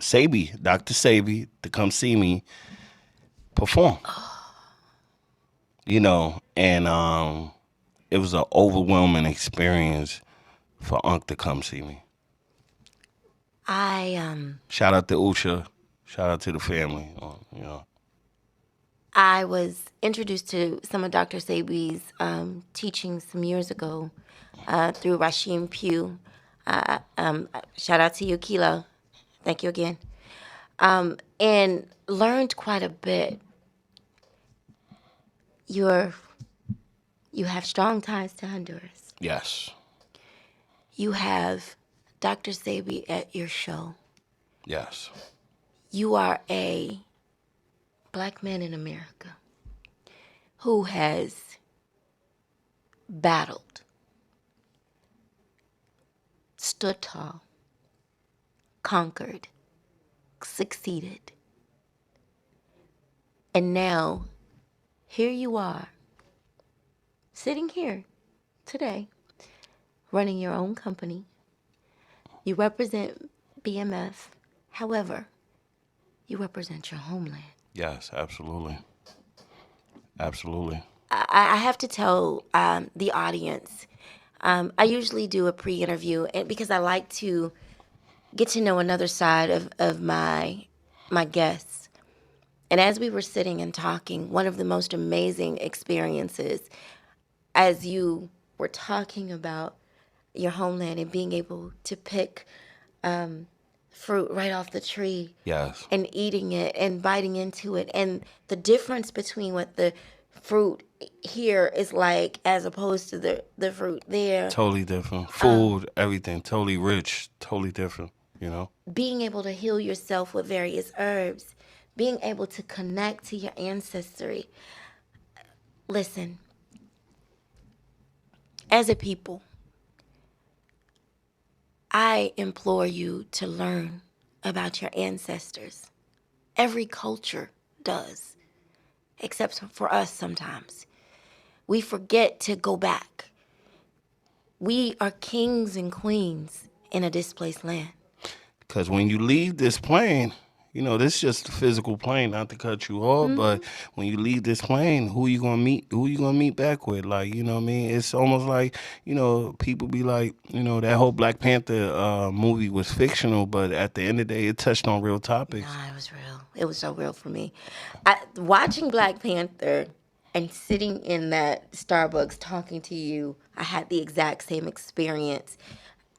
Sabi, Dr. Sabi, to come see me perform. And it was an overwhelming experience for Unc to come see me. Shout out to Usha. Shout out to the family. I was introduced to some of Dr. Sabi's teachings some years ago through Rashim Pugh. Shout out to you, Kilo. Thank you again. And learned quite a bit. You have strong ties to Honduras. Yes. You have Dr. Sabi at your show. Yes. You are a Black man in America who has battled, stood tall, conquered, succeeded. And now, here you are, sitting here today, running your own company. You represent BMF. However, you represent your homeland. Yes, absolutely. Absolutely. I have to tell the audience, I usually do a pre-interview because I like to get to know another side of my guests. And as we were sitting and talking, one of the most amazing experiences, as you were talking about your homeland and being able to pick fruit right off the tree. Yes. And eating it and biting into it, and the difference between what the fruit here is like as opposed to the fruit there. Totally different. Food, everything, totally rich, totally different, you know? Being able to heal yourself with various herbs, being able to connect to your ancestry. Listen, as a people, I implore you to learn about your ancestors. Every culture does, except for us sometimes. We forget to go back. We are kings and queens in a displaced land. Because when you leave this plane, you know, this is just a physical plane, not to cut you off, but when you leave this plane, who you gonna meet? Who you gonna meet back with? Like, you know what I mean? It's almost like, you know, people be like, you know, that whole Black Panther movie was fictional, but at the end of the day, it touched on real topics. Nah, it was real. It was so real for me. Watching Black Panther and sitting in that Starbucks talking to you, I had the exact same experience.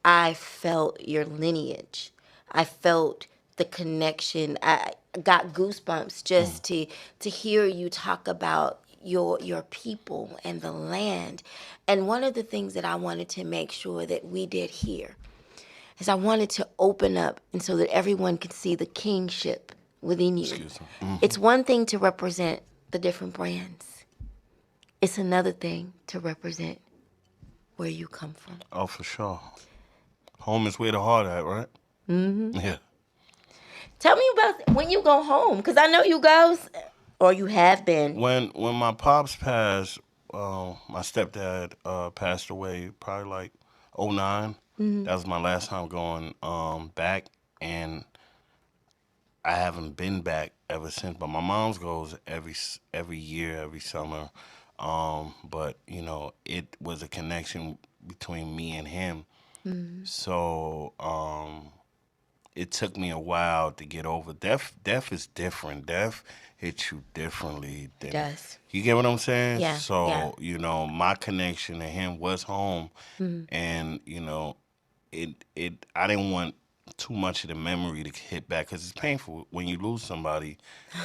I felt your lineage. I felt the connection. I got goosebumps just to hear you talk about your people and the land. And one of the things that I wanted to make sure that we did here is I wanted to open up and so that everyone could see the kingship within you. Excuse me. It's one thing to represent the different brands. It's another thing to represent where you come from. Oh, for sure. Home is where the heart at, right? Mm-hmm. Yeah. Tell me about when you go home, because I know you go, or you have been. When my pops passed, my stepdad passed away probably like '09. That was my last time going back, and I haven't been back ever since. But my mom's goes every year, every summer. But you know, it was a connection between me and him. So it took me a while to get over. Death is different. Death hits you differently. Than, Yes. You get what I'm saying? Yeah, So, yeah. you know, my connection to him was home. And, you know, I didn't want too much of the memory to hit back because it's painful when you lose somebody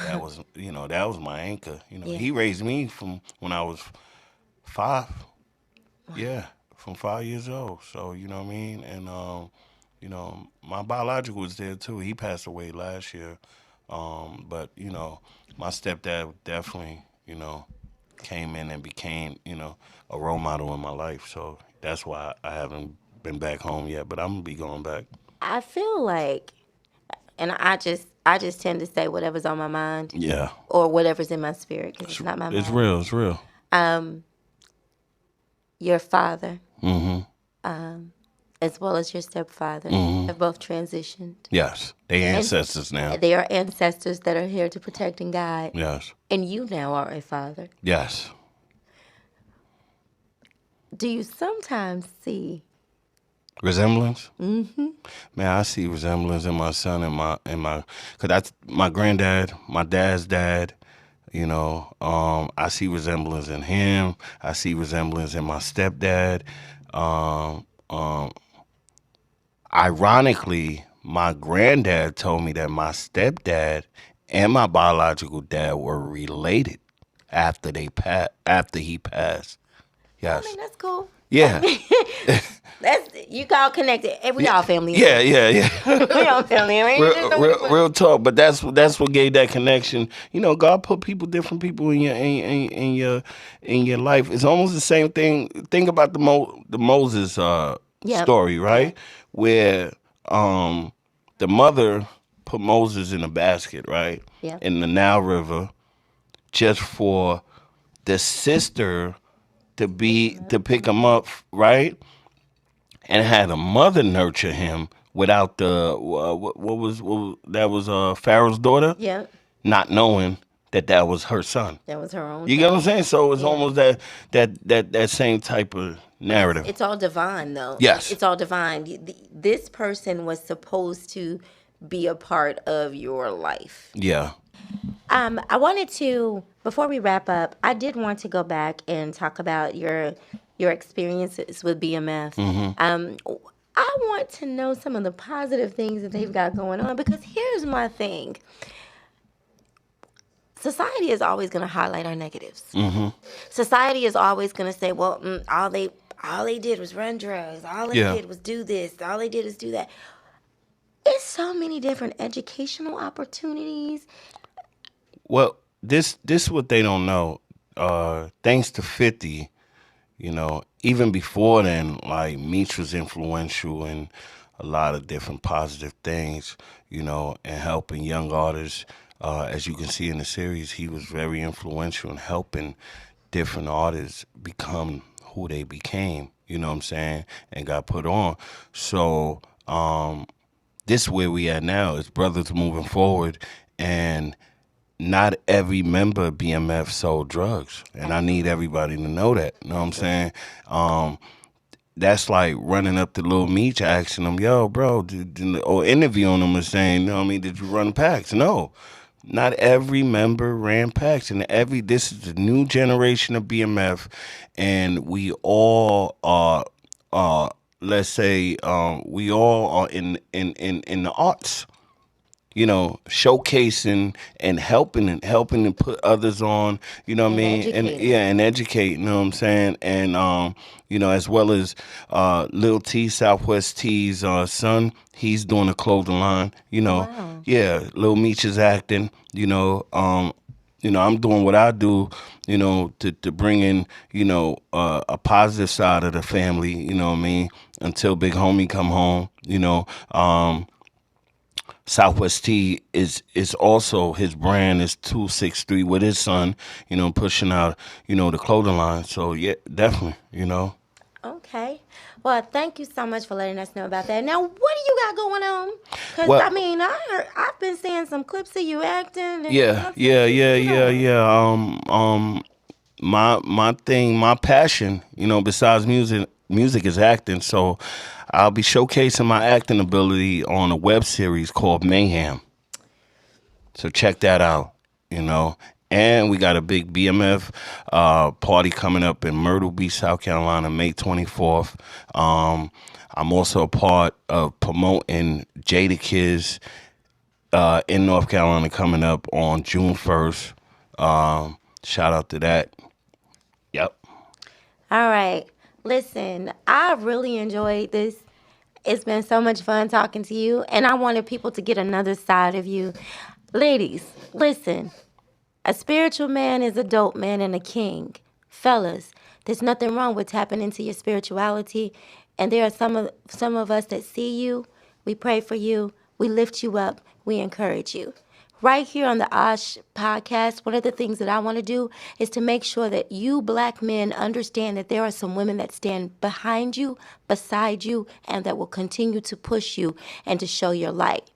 that was, you know, that was my anchor. You know, Yeah. he raised me from when I was 5. Yeah, from 5 years old. So, you know what I mean? And, you know, my biological was there too. He passed away last year. But, you know, my stepdad definitely, you know, came in and became, you know, a role model in my life. So that's why I haven't been back home yet, but I'm going to be going back. I feel like, and I just tend to say whatever's on my mind Yeah. or whatever's in my spirit because it's not my mind. It's real. It's real. Your father, Mm-hmm. as well as your stepfather, have both transitioned. Yes. They ancestors now. They are ancestors that are here to protect and guide. Yes. And you now are a father. Yes. Do you sometimes see Resemblance? Mm-hmm. Man, I see resemblance in my son and my, cause that's my granddad, my dad's dad. You know, I see resemblance in him. I see resemblance in my stepdad. Ironically, my granddad told me that my stepdad and my biological dad were related after he passed. I Yes. mean, that's cool. Yeah. That's You all connected. We all family. Yeah. We all family. Real talk, but that's what gave that connection. You know, God put different people in your life. It's almost the same thing. Think about the Moses story, right? Yep. Where the mother put Moses in a basket, right? Yeah. In the Nile River, just for the sister to pick him up, right? And had a mother nurture him without the what was Pharaoh's daughter, Yeah. not knowing that was her son. That was her own. You get what I'm saying? So it's almost that same type of narrative. It's all divine, though. Yes. It's all divine. This person was supposed to be a part of your life. Yeah. I wanted to, before we wrap up, I did want to go back and talk about your experiences with BMF. I want to know some of the positive things that they've got going on, because here's my thing. Society is always going to highlight our negatives. Society is always going to say, well, all they did was run drugs. All they did was do this. All they did is do that. It's so many different educational opportunities. Well, this is what they don't know. Thanks to 50, you know, even before then, like, Meech was influential in a lot of different positive things, you know, and helping young artists. As you can see in the series, he was very influential in helping different artists become who they became, you know what I'm saying, and got put on. So this is where we at now. Is brothers moving forward, and not every member of BMF sold drugs, and I need everybody to know that. You know what I'm saying? That's like running up to Lil Meech, asking him, "Yo, bro," or interviewing him and saying, "You know what I mean? Did you run packs?" No, not every member ran packs, and this is the new generation of BMF, and we all are. Let's say we all are in the arts. You know, showcasing and helping to put others on, you know what I mean? And educate, you know what I'm saying? And, you know, as well as Lil T, Southwest T's son, he's doing a clothing line, you know. Wow. Yeah, Lil Meech is acting, you know. I'm doing what I do, you know, to bring in, you know, a positive side of the family, you know what I mean? Until Big Homie come home, you know. Southwest T is also, his brand is 263 with his son, you know, pushing out, you know, the clothing line. So yeah, definitely, you know. Okay. Well, thank you so much for letting us know about that. Now, what do you got going on? Because, Well, I mean, I've been seeing some clips of you acting. And yeah. My passion, you know, besides music is acting. So I'll be showcasing my acting ability on a web series called Mayhem. So check that out, you know. And we got a big BMF party coming up in Myrtle Beach, South Carolina, May 24th. I'm also a part of promoting Jada Kids in North Carolina coming up on June 1st. Shout out to that. Yep. All right. Listen, I really enjoyed this. It's been so much fun talking to you, and I wanted people to get another side of you. Ladies, listen. A spiritual man is a dope man and a king. Fellas, there's nothing wrong with tapping into your spirituality, and there are some of us that see you. We pray for you. We lift you up. We encourage you. Right here on the Aww Shhh Podcast, one of the things that I want to do is to make sure that you black men understand that there are some women that stand behind you, beside you, and that will continue to push you and to show your light.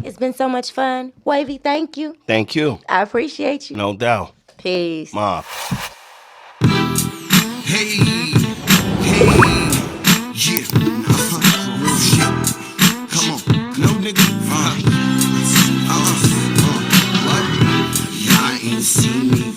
It's been so much fun. Wavy, thank you. Thank you. I appreciate you. No doubt. Peace. Ma. Hey, yeah, real shit. Come on, no nigga, what? Y'all ain't seen me